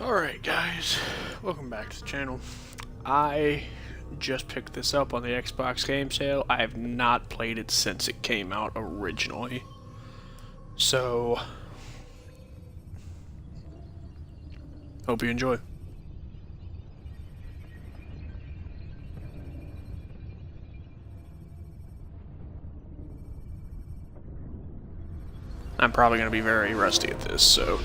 Alright guys, welcome back to the channel. I just picked this up on the Xbox game sale. I have not played it since it came out originally. So, hope you enjoy. I'm probably going to be very rusty at this, so...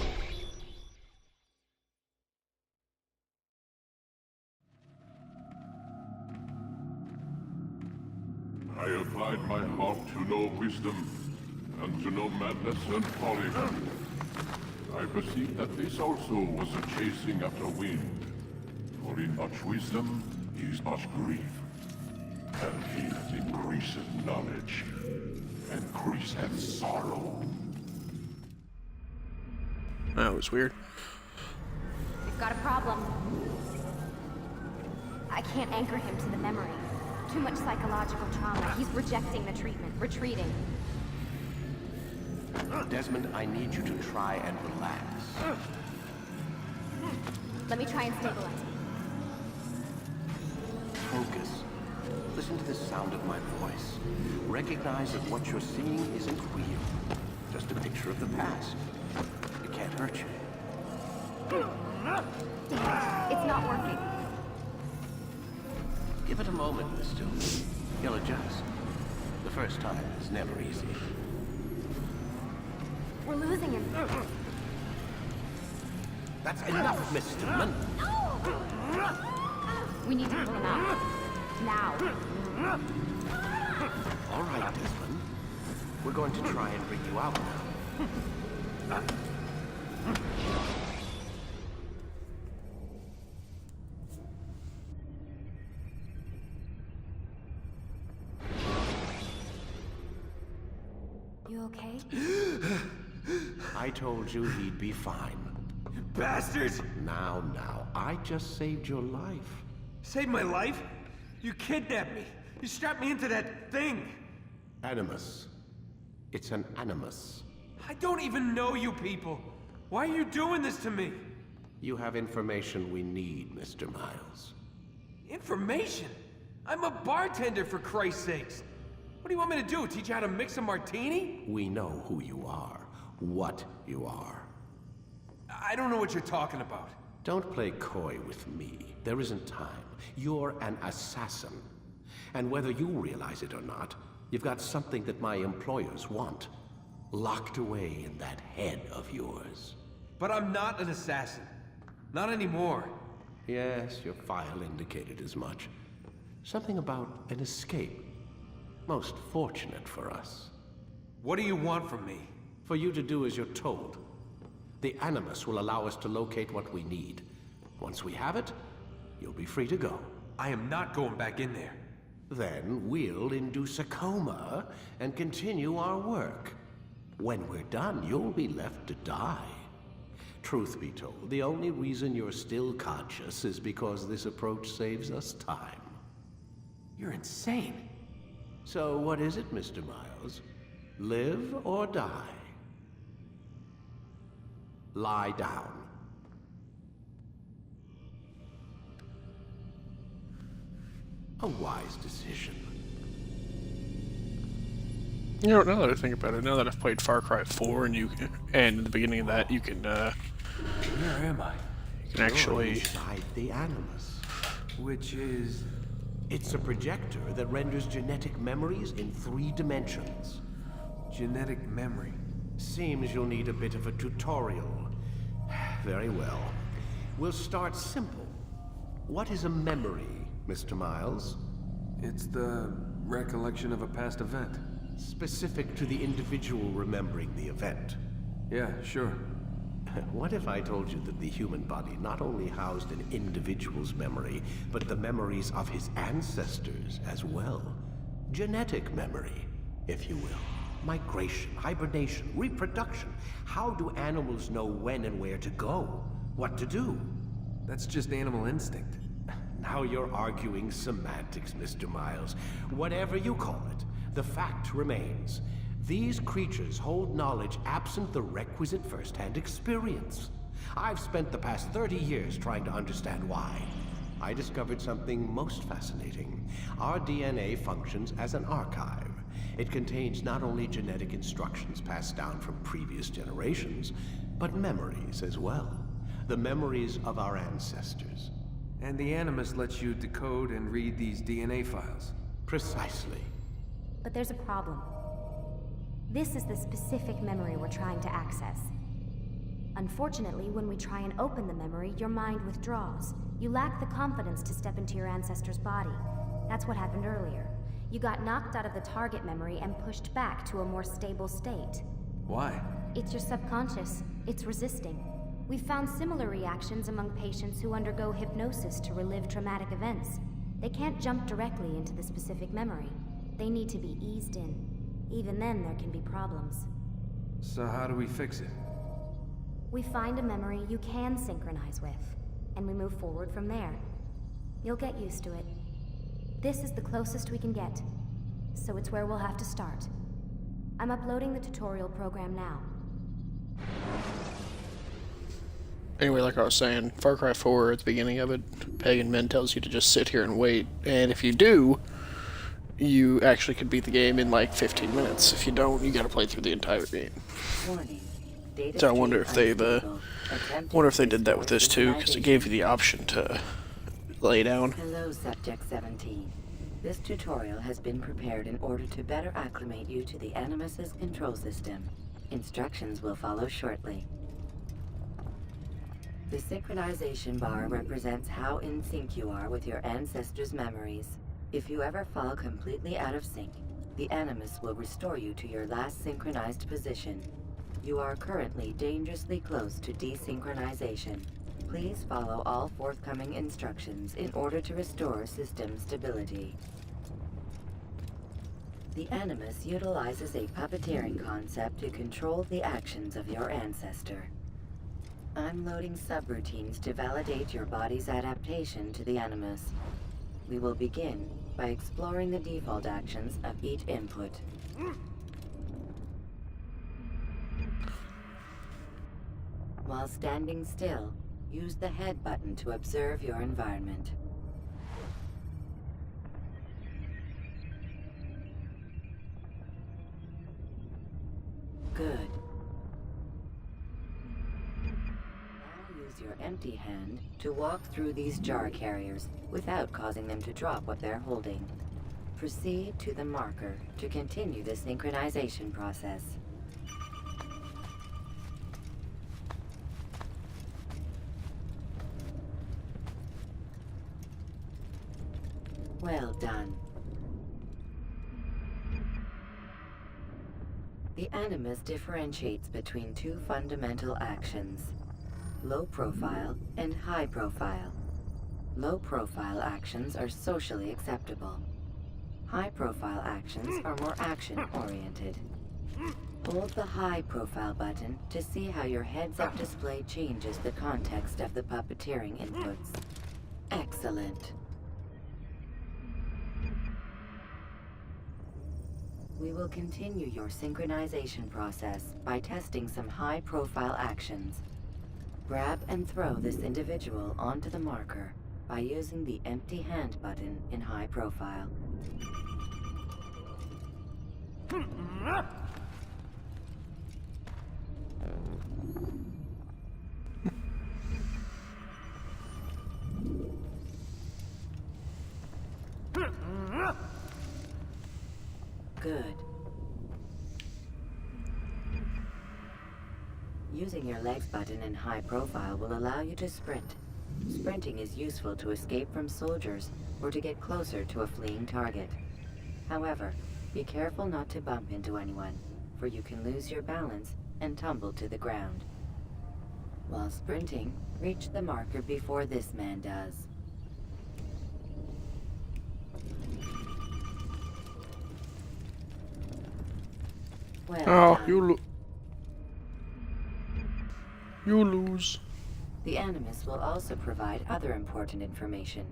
I applied my heart to know wisdom, and to know madness and folly. I perceived that this also was a chasing after wind. For in much wisdom is much grief, and he that increaseth knowledge increaseth sorrow. That was weird. We've got a problem. I can't anchor him to the memory. Too much psychological trauma. He's rejecting the treatment, retreating. Desmond, I need you to try and relax. Let me try and stabilize him. Focus. Listen to the sound of my voice. Recognize that what you're seeing isn't real. Just a picture of the past. It can't hurt you. It's not working. Give it a moment, Mister. He'll adjust. The first time is never easy. We're losing him. That's enough, Mr. Munn. We need to pull him out. Now. All right, Desmond. We're going to try and bring you out now. You okay? I told you he'd be fine. Bastards! Now, I just saved your life. Saved my life? You kidnapped me. You strapped me into that thing. Animus. It's an animus. I don't even know you people. Why are you doing this to me? You have information we need, Mr. Miles. Information? I'm a bartender, for Christ's sakes. What do you want me to do? Teach you how to mix a martini? We know who you are, what you are. I don't know what you're talking about. Don't play coy with me. There isn't time. You're an assassin. And whether you realize it or not, you've got something that my employers want. Locked away in that head of yours. But I'm not an assassin. Not anymore. Yes, your file indicated as much. Something about an escape. Most fortunate for us. What do you want from me? For you to do as you're told. The Animus will allow us to locate what we need. Once we have it, you'll be free to go. I am not going back in there. Then we'll induce a coma and continue our work. When we're done, you'll be left to die. Truth be told, the only reason you're still conscious is because this approach saves us time. You're insane. So what is it, Mr. Miles? Live or die? Lie down. A wise decision. You know, now that I think about it, now that I've played Far Cry 4 and in the beginning of that, you can Where am I? actually... You're inside the Animus. Which is... It's a projector that renders genetic memories in 3 dimensions. genetic memory. Seems you'll need a bit of a tutorial. Very well. We'll start simple. What is a memory, Mr. Miles? It's the recollection of a past event. Specific to the individual remembering the event. Yeah, sure. What if I told you that the human body not only housed an individual's memory, but the memories of his ancestors as well? Genetic memory, if you will. Migration, hibernation, reproduction. How do animals know when and where to go? What to do? That's just animal instinct. Now you're arguing semantics, Mr. Miles. Whatever you call it, the fact remains. These creatures hold knowledge absent the requisite first-hand experience. I've spent the past 30 years trying to understand why. I discovered something most fascinating. Our DNA functions as an archive. It contains not only genetic instructions passed down from previous generations, but memories as well. The memories of our ancestors. And the Animus lets you decode and read these DNA files. Precisely. But there's a problem. This is the specific memory we're trying to access. Unfortunately, when we try and open the memory, your mind withdraws. You lack the confidence to step into your ancestor's body. That's what happened earlier. You got knocked out of the target memory and pushed back to a more stable state. Why? It's your subconscious. It's resisting. We've found similar reactions among patients who undergo hypnosis to relive traumatic events. They can't jump directly into the specific memory. They need to be eased in. Even then, there can be problems. So how do we fix it? We find a memory you can synchronize with, and we move forward from there. You'll get used to it. This is the closest we can get, so it's where we'll have to start. I'm uploading the tutorial program now. Anyway, like I was saying, Far Cry 4, at the beginning of it, Pagan Min tells you to just sit here and wait, and if you do, you actually could beat the game in like 15 minutes. If you don't, you gotta play through the entire game. Warning. Data So I wonder if stream they've, unstable. wonder if they did that with Attempting this too, because it gave you the option to lay down. Hello, Subject 17. This tutorial has been prepared in order to better acclimate you to the Animus's control system. Instructions will follow shortly. The synchronization bar represents how in sync you are with your ancestors' memories. If you ever fall completely out of sync, the Animus will restore you to your last synchronized position. You are currently dangerously close to desynchronization. Please follow all forthcoming instructions in order to restore system stability. The Animus utilizes a puppeteering concept to control the actions of your ancestor. I'm loading subroutines to validate your body's adaptation to the Animus. We will begin by exploring the default actions of each input. While standing still, use the head button to observe your environment. Good. Now use your empty hand to walk through these jar carriers without causing them to drop what they're holding. Proceed to the marker to continue the synchronization process. Well done. The Animus differentiates between two fundamental actions: low profile and high profile. Low profile actions are socially acceptable. High profile actions are more action-oriented. Hold the high profile button to see how your heads-up display changes the context of the puppeteering inputs. Excellent. We will continue your synchronization process by testing some high-profile actions. Grab and throw this individual onto the marker by using the empty hand button in high profile. Good. Using your legs button in high profile will allow you to sprint. Sprinting is useful to escape from soldiers or to get closer to a fleeing target. However, be careful not to bump into anyone, for you can lose your balance and tumble to the ground. While sprinting, reach the marker before this man does. Well Oh, done. you lose. The Animus will also provide other important information.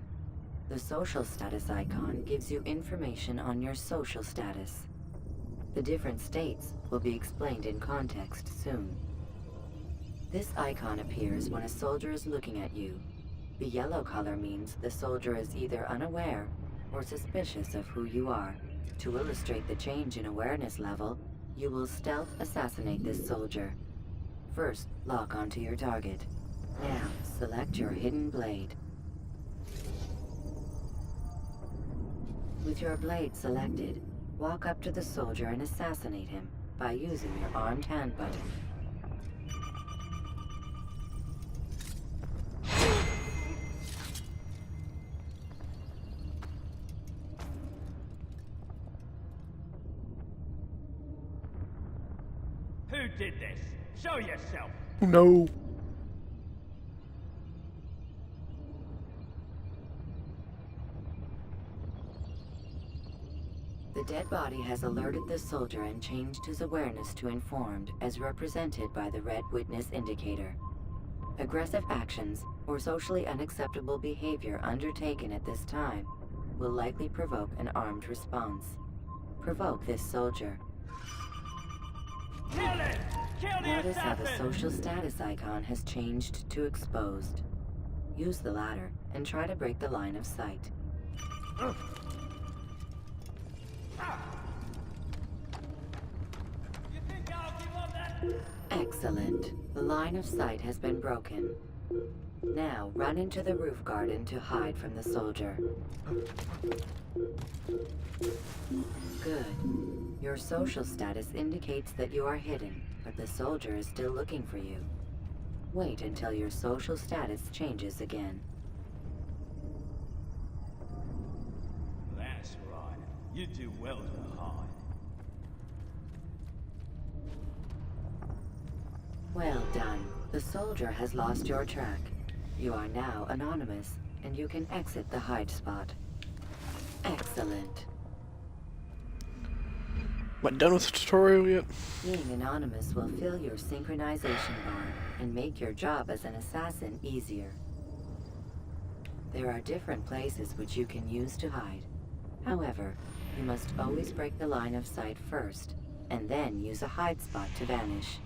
The social status icon gives you information on your social status. The different states will be explained in context soon. This icon appears when a soldier is looking at you. The yellow color means the soldier is either unaware or suspicious of who you are. To illustrate the change in awareness level, you will stealth assassinate this soldier. First, lock onto your target. Now, select your hidden blade. With your blade selected, walk up to the soldier and assassinate him by using your armed hand button. Who did this? Show yourself! No. The dead body has alerted the soldier and changed his awareness to informed, as represented by the red witness indicator. Aggressive actions or socially unacceptable behavior undertaken at this time will likely provoke an armed response. Provoke this soldier. Kill him! Kill the Notice how the assassin! social status icon has changed to exposed. Use the latter and try to break the line of sight. You think I'll give up that? Excellent. The line of sight has been broken. Now, run into the roof garden to hide from the soldier. Good. Your social status indicates that you are hidden, but the soldier is still looking for you. Wait until your social status changes again. That's right. You do well to hide. Well done. The soldier has lost your track. You are now anonymous, and you can exit the hide spot. Excellent. Am I done with the tutorial yet? Being anonymous will fill your synchronization bar and make your job as an assassin easier. There are different places which you can use to hide. However, you must always break the line of sight first, and then use a hide spot to vanish.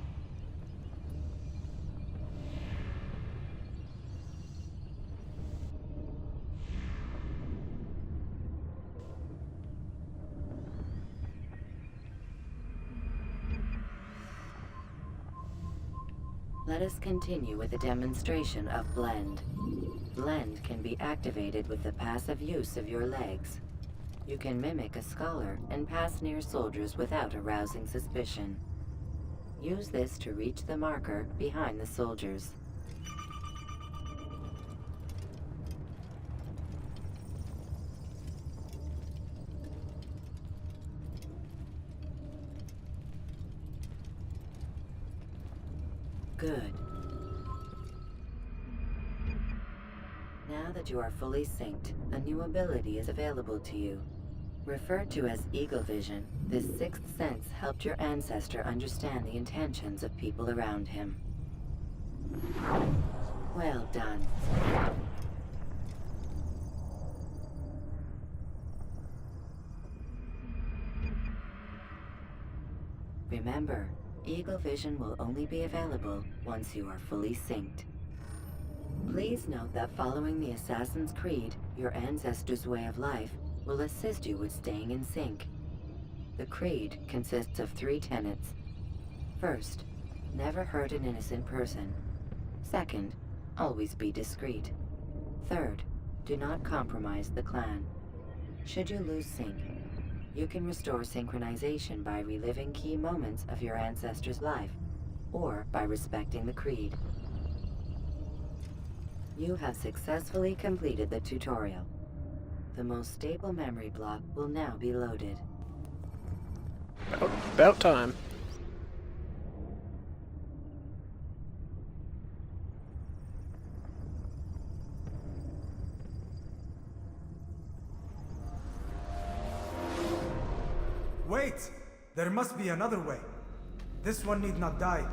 Let us continue with a demonstration of Blend. Blend can be activated with the passive use of your legs. You can mimic a scholar and pass near soldiers without arousing suspicion. Use this to reach the marker behind the soldiers. Good. Now that you are fully synced, a new ability is available to you. Referred to as Eagle Vision, this sixth sense helped your ancestor understand the intentions of people around him. Well done. Remember, Eagle Vision will only be available once you are fully synced. Please note that following the Assassin's Creed, your ancestors' way of life will assist you with staying in sync. The Creed consists of 3 tenets. First, never hurt an innocent person. Second, always be discreet. Third, do not compromise the clan. Should you lose sync, you can restore synchronization by reliving key moments of your ancestor's life, or by respecting the Creed. You have successfully completed the tutorial. The most stable memory block will now be loaded. About time. Wait! There must be another way. This one need not die.